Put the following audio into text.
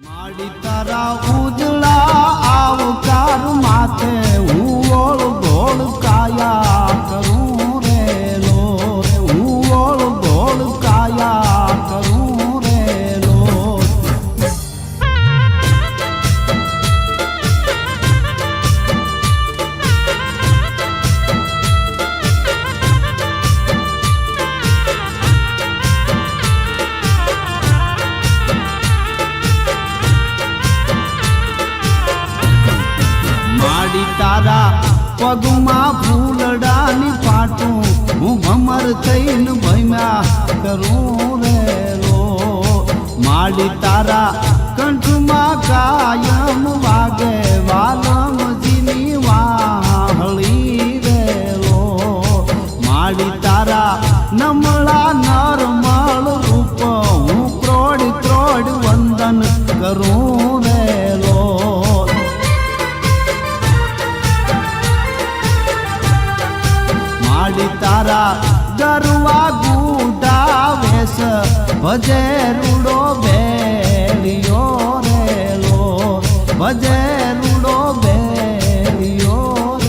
માડી તારા ઉજળા આવકાર માથે હું ઓળ ગોળ કાયા કરું રે લો હું ઓળ ગોળ કાયા કરું રે લો તારા પગમાં ફૂલડાની પાટું હું ભમર થઈને ભમ્યા કરું રે લો માડી તારા કંઠમાં કાયમ વાગે વાલમજીની વાહળી રે લો માડી તારા નમળા નરમળ રૂપ હું ક્રોડ ક્રોડ વંદન કરું રે લો તારા ગરવા ગુડા વેશ ભજે રૂડો બેલિયો રે લો ભજે